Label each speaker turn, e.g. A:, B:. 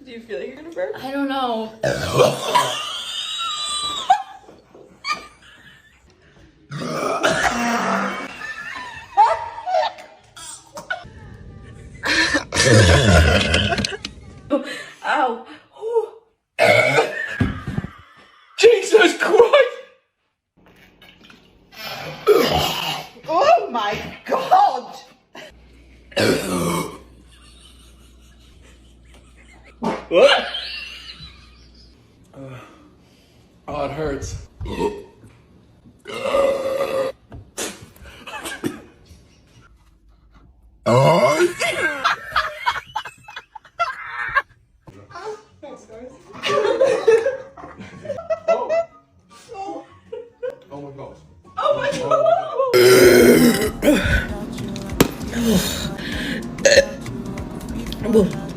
A: Do you feel like you're gonna burp?
B: I don't know. Ow.
C: Jesus Christ!
A: Oh my god!
C: What? Oh, it hurts. Oh my gosh.
A: Oh my god!